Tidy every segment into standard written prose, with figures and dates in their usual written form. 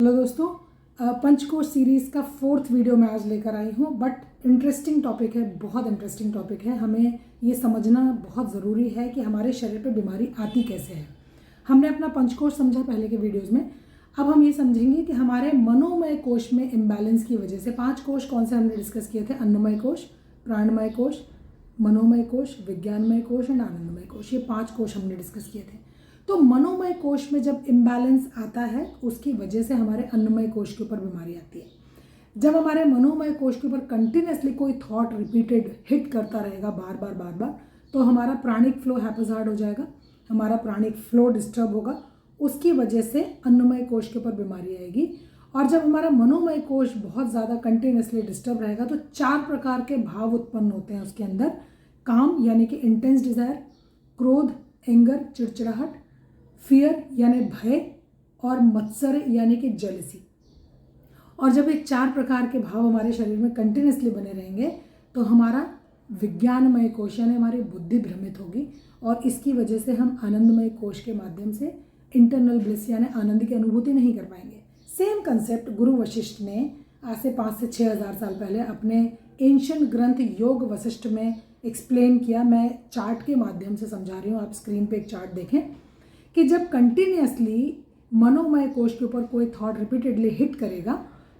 Hello दोस्तों, पंचकोश series का 4th video मैं आज लेकर आई हूँ। बट इंटरेस्टिंग टॉपिक है, बहुत इंटरेस्टिंग टॉपिक है। हमें ये समझना बहुत ज़रूरी है कि हमारे शरीर पे बीमारी आती कैसे है। हमने अपना पंचकोश समझा पहले के वीडियोज़ में। अब हम ये समझेंगे कि हमारे मनोमय कोश में इम्बैलेंस की वजह से 5 कोश कौन से हमने डिस्कस किए थे। अन्नमय कोश, प्राणमय कोश, मनोमय कोश, विज्ञानमय कोश एंड आनंदमय कोश। ये 5 कोश हमने डिस्कस किए थे। तो मनोमय कोश में जब इम्बैलेंस आता है उसकी वजह से हमारे अन्नमय कोश के ऊपर बीमारी आती है। जब हमारे मनोमय कोश के ऊपर कंटिन्यूसली कोई थॉट रिपीटेड हिट करता रहेगा बार बार, तो हमारा प्राणिक फ्लो हैपेजार्ड हो जाएगा, हमारा प्राणिक फ्लो डिस्टर्ब होगा। उसकी वजह से अन्नमय कोश के ऊपर बीमारी आएगी। और जब हमारा मनोमय कोश बहुत ज़्यादा कंटिन्यूसली डिस्टर्ब रहेगा तो 4 प्रकार के भाव उत्पन्न होते हैं उसके अंदर। काम यानी कि इंटेंस डिज़ायर, क्रोध, एंगर, चिड़चिड़ाहट, फियर यानी भय, और मत्सर यानी कि जेलसी। और जब ये 4 प्रकार के भाव हमारे शरीर में कंटिन्यूसली बने रहेंगे तो हमारा विज्ञानमय कोश यानी हमारी बुद्धि भ्रमित होगी, और इसकी वजह से हम आनंदमय कोश के माध्यम से इंटरनल ब्लिस यानी आनंद की अनुभूति नहीं कर पाएंगे। सेम कंसेप्ट गुरु वशिष्ठ ने आज से 5 से 6 हज़ार साल पहले अपने एंशिएंट ग्रंथ योग वशिष्ठ में एक्सप्लेन किया। मैं चार्ट के माध्यम से समझा रही हूँ, आप स्क्रीन पे एक चार्ट देखें कि जब कंटिन्यूसली मनोमय कोश के ऊपर कोई थॉट रिपीटेडली हिट करेगा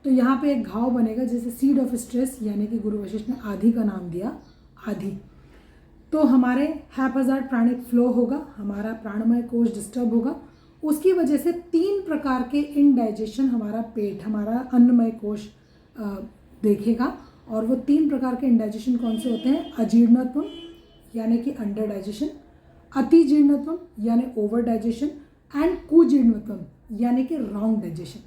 तो यहाँ पे एक घाव बनेगा जिसे सीड ऑफ स्ट्रेस यानी कि गुरु वशिष्ठ ने आधि का नाम दिया, आधि। तो हमारे हैपेजार्ड प्राणिक फ्लो होगा, हमारा प्राणमय कोश डिस्टर्ब होगा। उसकी वजह से 3 प्रकार के इनडाइजेशन हमारा पेट, हमारा अन्नमय कोश देखेगा। और वो 3 प्रकार के इनडाइजेशन कौन से होते हैं? अजीर्णत्व यानी कि अंडर डाइजेशन, अतिजीर्णत्व यानी ओवर डाइजेशन, एंड कुजीर्णत्व यानी कि रॉन्ग डाइजेशन।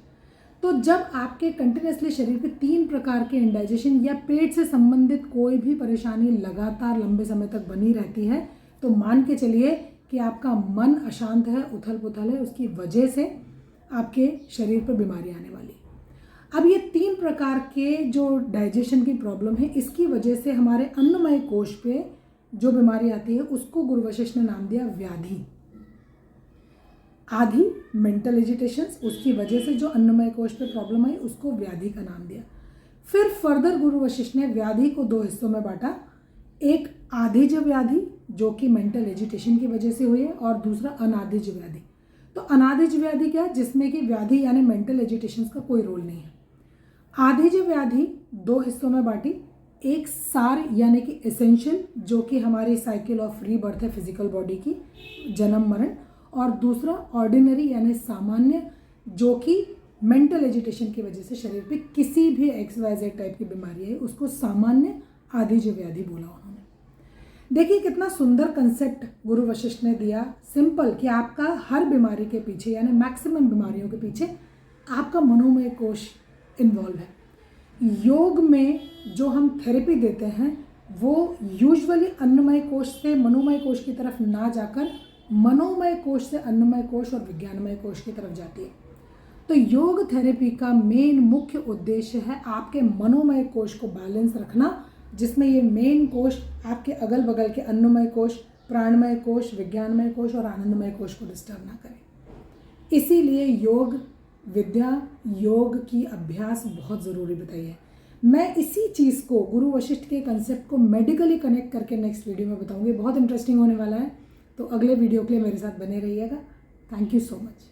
तो जब आपके कंटिन्यूसली शरीर पे 3 प्रकार के इंडाइजेशन या पेट से संबंधित कोई भी परेशानी लगातार लंबे समय तक बनी रहती है तो मान के चलिए कि आपका मन अशांत है, उथल पुथल है, उसकी वजह से आपके शरीर पर बीमारी आने वाली है। अब ये 3 प्रकार के जो डाइजेशन की प्रॉब्लम है इसकी वजह से हमारे अन्नमय कोश पे जो बीमारी आती है उसको गुरु वशिष्ठ ने नाम दिया व्याधि। आधी मेंटल एजिटेशंस, उसकी वजह से जो अन्नमय कोश पे प्रॉब्लम आई उसको व्याधि का नाम दिया। फिर फर्दर गुरु वशिष्ठ ने व्याधि को 2 हिस्सों में बांटा। एक आधिज व्याधि जो कि मेंटल एजिटेशन की वजह से हुई है, और दूसरा अनाधिज व्याधि। तो अनाधिज व्याधि क्या? जिसमें कि व्याधि यानी मेंटल एजिटेशन का कोई रोल नहीं है। आधिज व्याधि 2 हिस्सों में बांटी। एक सार यानी कि एसेंशियल जो कि हमारी साइकिल ऑफ रीबर्थ है, फिजिकल बॉडी की जन्म मरण, और दूसरा ऑर्डिनरी यानी सामान्य जो कि मेंटल एजिटेशन की वजह से शरीर पे किसी भी XYZ टाइप की बीमारी है उसको सामान्य आधिज व्याधि बोला उन्होंने। देखिए कितना सुंदर कंसेप्ट गुरु वशिष्ठ ने दिया, सिंपल, कि आपका हर बीमारी के पीछे यानी मैक्सिमम बीमारियों के पीछे आपका मनोमय कोश इन्वॉल्व है। योग में जो हम थेरेपी देते हैं वो यूजुअली अन्नमय कोश से मनोमय कोश की तरफ ना जाकर मनोमय कोश से अन्नमय कोश और विज्ञानमय कोश की तरफ जाती है। तो योग थेरेपी का मेन मुख्य उद्देश्य है आपके मनोमय कोश को बैलेंस रखना, जिसमें ये मेन कोश आपके अगल बगल के अन्नमय कोश, प्राणमय कोश, विज्ञानमय कोश और आनंदमय कोश को डिस्टर्ब ना करें। इसीलिए योग विद्या, योग की अभ्यास बहुत ज़रूरी बताई है। मैं इसी चीज़ को, गुरु वशिष्ठ के कंसेप्ट को मेडिकली कनेक्ट करके नेक्स्ट वीडियो में बताऊंगी। बहुत इंटरेस्टिंग होने वाला है, तो अगले वीडियो के लिए मेरे साथ बने रहिएगा। Thank you so much.